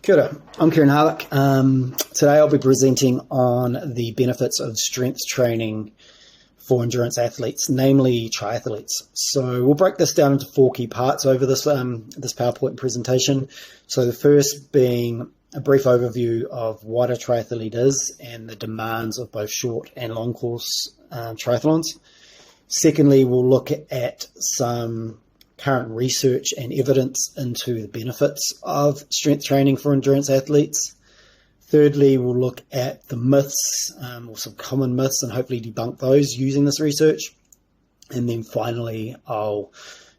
Kia ora, I'm Kieran Harlock. Today I'll be presenting on the benefits of strength training for endurance athletes, namely triathletes. So we'll break this down into four key parts over this PowerPoint presentation. So the first being a brief overview of what a triathlete is and the demands of both short and long course triathlons. Secondly, we'll look at some current research and evidence into the benefits of strength training for endurance athletes. Thirdly, we'll look at the myths or some common myths and hopefully debunk those using this research. And then finally, I'll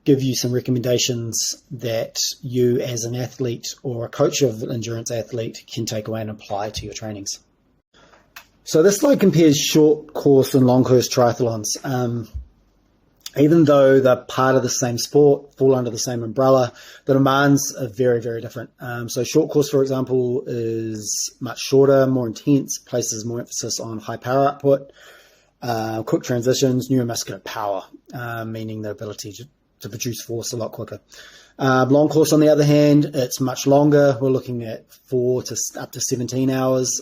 give you some recommendations that you as an athlete or a coach of an endurance athlete can take away and apply to your trainings. So this slide compares short course and long course triathlons. Even though they're part of the same sport, fall under the same umbrella, the demands are very, very different. So short course, for example, is much shorter, more intense, places more emphasis on high power output, quick transitions, neuromuscular power, meaning the ability to produce force a lot quicker. Long course, on the other hand, it's much longer. We're looking at 4 to up to 17 hours.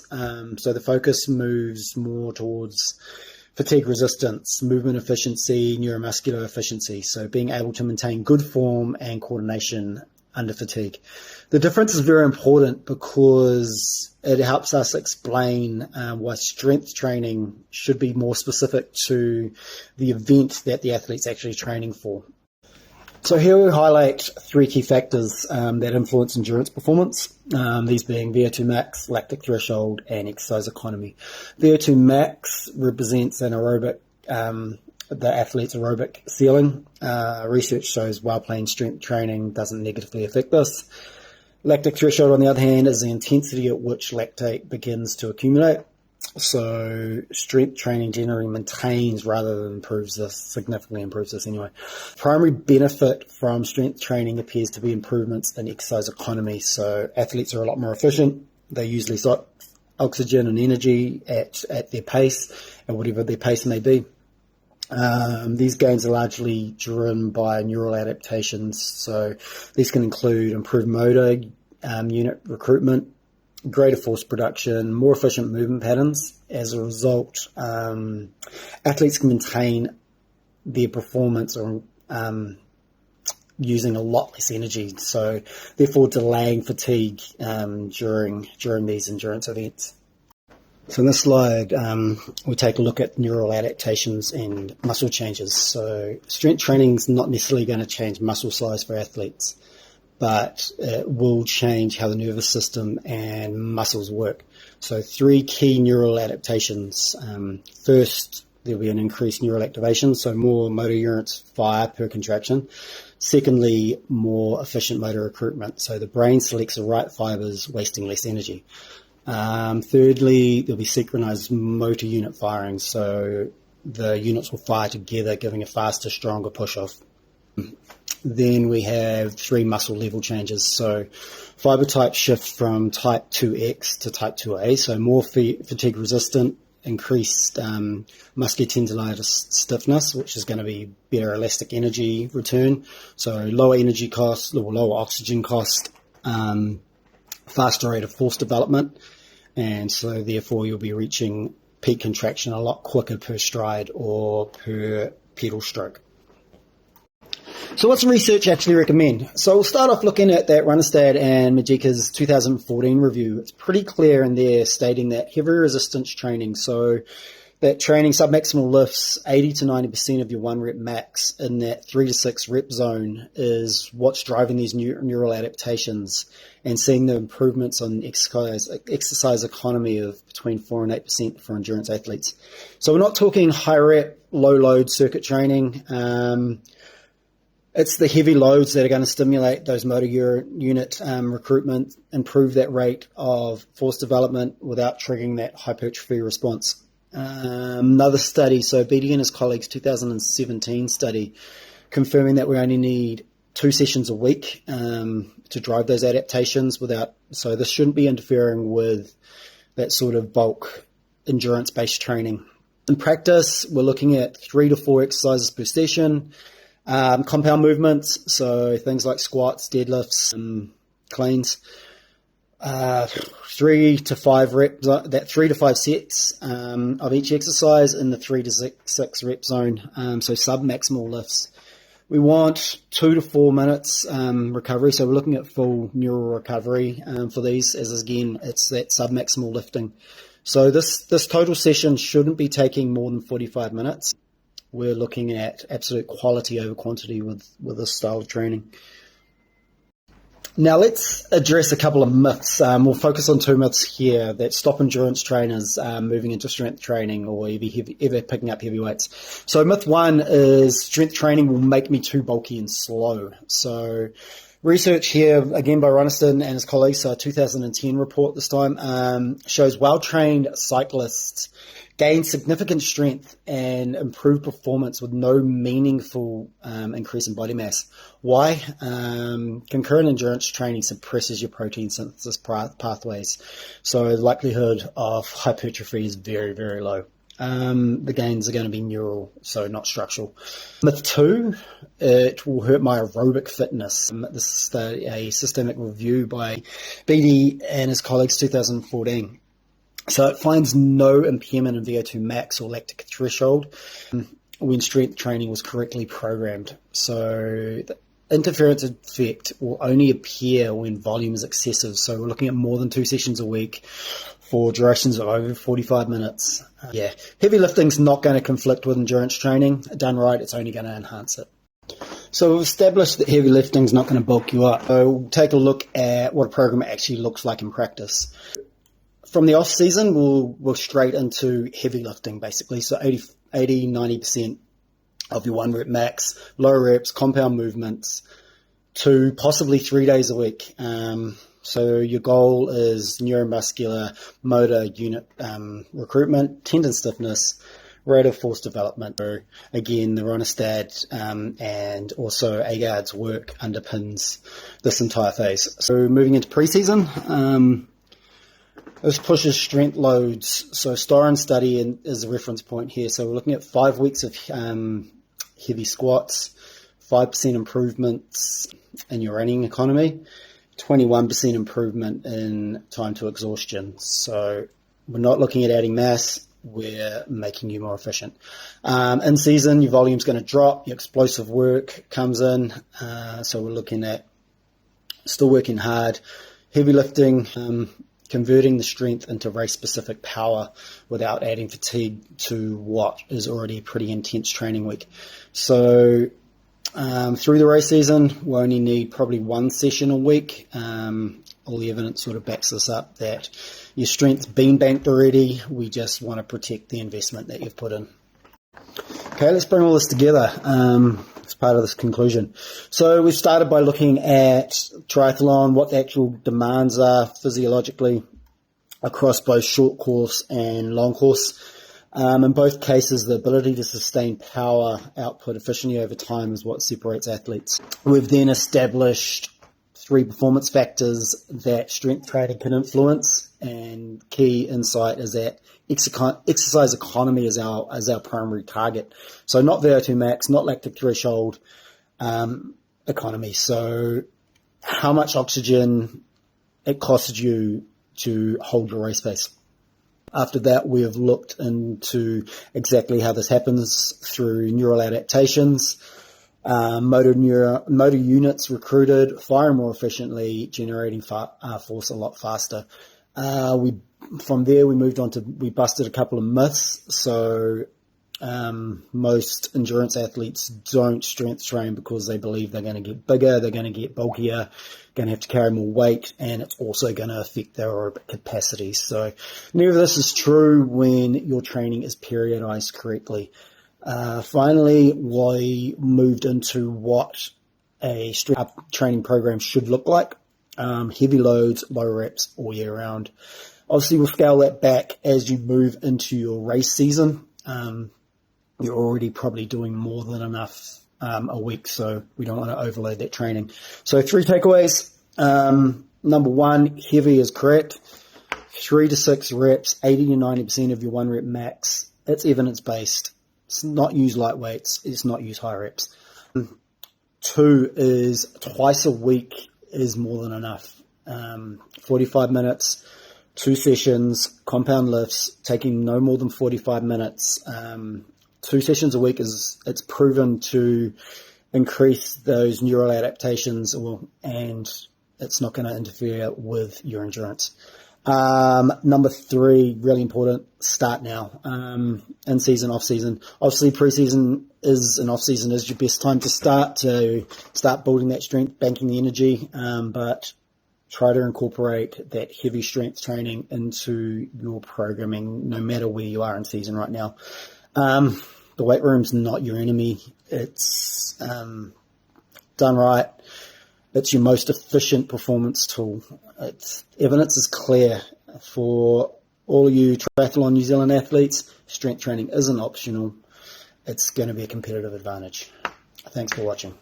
So the focus moves more towards fatigue resistance, movement efficiency, neuromuscular efficiency. So being able to maintain good form and coordination under fatigue. The difference is very important because it helps us explain why strength training should be more specific to the event that the athlete's actually training for. So here we highlight three key factors that influence endurance performance, these being VO2 max, lactic threshold, and exercise economy. VO2 max represents an aerobic, the athlete's aerobic ceiling. Research shows while playing strength training doesn't negatively affect this. Lactic threshold, on the other hand, is the intensity at which lactate begins to accumulate. So strength training generally maintains rather than improves this, significantly improves this anyway. Primary benefit from strength training appears to be improvements in exercise economy. So athletes are a lot more efficient. They usually suck oxygen and energy at their pace, and whatever their pace may be. These gains are largely driven by neural adaptations. So these can include improved motor unit recruitment, greater force production, more efficient movement patterns. As a result, athletes can maintain their performance or using a lot less energy, so therefore delaying fatigue during these endurance events. So in this slide, we take a look at neural adaptations and muscle changes. So strength training is not necessarily going to change muscle size for athletes, but it will change how the nervous system and muscles work. So three key neural adaptations. First, there'll be an increased neural activation, so more motor units fire per contraction. Secondly, more efficient motor recruitment, so the brain selects the right fibers, wasting less energy. Thirdly, there'll be synchronized motor unit firing, so the units will fire together, giving a faster, stronger push-off. Then we have three muscle level changes. So fiber type shift from type 2X to type 2A. So more fatigue resistant, increased muscular tendinitis stiffness, which is going to be better elastic energy return. So lower energy cost, or lower oxygen cost, faster rate of force development. And so therefore you'll be reaching peak contraction a lot quicker per stride or per pedal stroke. So what's the research actually recommend? So we'll start off looking at that Runestad and Majeka's 2014 review. It's pretty clear in there stating that heavy resistance training, so that training submaximal lifts 80 to 90% of your 1 rep max in that 3 to 6 rep zone is what's driving these neural adaptations and seeing the improvements on exercise economy of between 4 and 8% for endurance athletes. So we're not talking high rep, low load circuit training. It's the heavy loads that are going to stimulate those motor unit recruitment, improve that rate of force development without triggering that hypertrophy response. Another study, so Beatty and his colleagues' 2017 study, confirming that we only need 2 sessions a week to drive those adaptations so this shouldn't be interfering with that sort of bulk endurance-based training. In practice, we're looking at 3 to 4 exercises per session. Compound movements, so things like squats, deadlifts, cleans. 3 to 5 reps, that 3 to 5 sets of each exercise in the 3 to 6 rep zone, so sub-maximal lifts. We want 2 to 4 minutes recovery, so we're looking at full neural recovery for these, as again, it's that sub-maximal lifting. So this total session shouldn't be taking more than 45 minutes. We're looking at absolute quality over quantity with this style of training. Now let's address a couple of myths. We'll focus on 2 myths here that stop endurance trainers moving into strength training or ever picking up heavy weights. So myth 1 is strength training will make me too bulky and slow. So research here, again by Runiston and his colleagues, a 2010 report this time, shows well-trained cyclists gain significant strength and improved performance with no meaningful increase in body mass. Why? Concurrent endurance training suppresses your protein synthesis pathways, so the likelihood of hypertrophy is very, very low. The gains are going to be neural, so not structural. Myth 2, it will hurt my aerobic fitness. This is a systemic review by Beattie and his colleagues, 2014. So it finds no impairment in VO2 max or lactic threshold when strength training was correctly programmed. So the interference effect will only appear when volume is excessive. So we're looking at more than 2 sessions a week for durations of over 45 minutes. Heavy lifting's not going to conflict with endurance training. Done right, it's only going to enhance it. So we've established that heavy lifting's not going to bulk you up. So we'll take a look at what a program actually looks like in practice. From the off season, we'll straight into heavy lifting basically. So 80-90% of your 1 rep max, low reps, compound movements, 2, possibly 3 days a week. So your goal is neuromuscular motor unit recruitment, tendon stiffness, rate of force development. So again, the Ronestad and also Agard's work underpins this entire phase. So moving into preseason, this pushes strength loads. So Storen study is a reference point here. So we're looking at 5 weeks of heavy squats, 5% improvements in your running economy, 21% improvement in time to exhaustion. So we're not looking at adding mass, we're making you more efficient. In season, your volume's going to drop, your explosive work comes in. So we're looking at still working hard, heavy lifting, converting the strength into race-specific power without adding fatigue to what is already a pretty intense training week. So through the race season, we only need probably 1 session a week. All the evidence sort of backs this up that your strength's been banked already. We just want to protect the investment that you've put in. Okay, let's bring all this together as part of this conclusion. So we've started by looking at triathlon, what the actual demands are physiologically across both short course and long course. In both cases, the ability to sustain power output efficiently over time is what separates athletes. We've then established 3 performance factors that strength training can influence, and key insight is that exercise economy is our primary target. So not VO2 max, not lactic threshold economy. So how much oxygen it costs you to hold your race pace. After that, we have looked into exactly how this happens through neural adaptations, motor units recruited, firing more efficiently, generating force a lot faster. From there, we busted a couple of myths. So most endurance athletes don't strength train because they believe they're going to get bigger, they're going to get bulkier, going to have to carry more weight, and it's also going to affect their aerobic capacity. So none of this is true when your training is periodized correctly. Finally, we moved into what a strength training program should look like. Heavy loads, low reps all year round. Obviously, we'll scale that back as you move into your race season. You're already probably doing more than enough a week, so we don't want to overload that training. So 3 takeaways. Number 1, heavy is correct. 3 to 6 reps, 80 to 90% of your 1 rep max. It's evidence-based. It's not use light weights. It's not use high reps. 2 is twice a week is more than enough. 45 minutes, 2 sessions, compound lifts, taking no more than 45 minutes. 2 sessions a week it's proven to increase those neural adaptations, and it's not going to interfere with your endurance. Number 3, really important, start now. In season, off season. Obviously, pre-season and off season is your best time to start building that strength, banking the energy. But try to incorporate that heavy strength training into your programming, no matter where you are in season right now. The weight room's not your enemy. It's done right. It's your most efficient performance tool. Evidence is clear for all of you Triathlon New Zealand athletes. Strength training isn't optional. It's going to be a competitive advantage. Thanks for watching.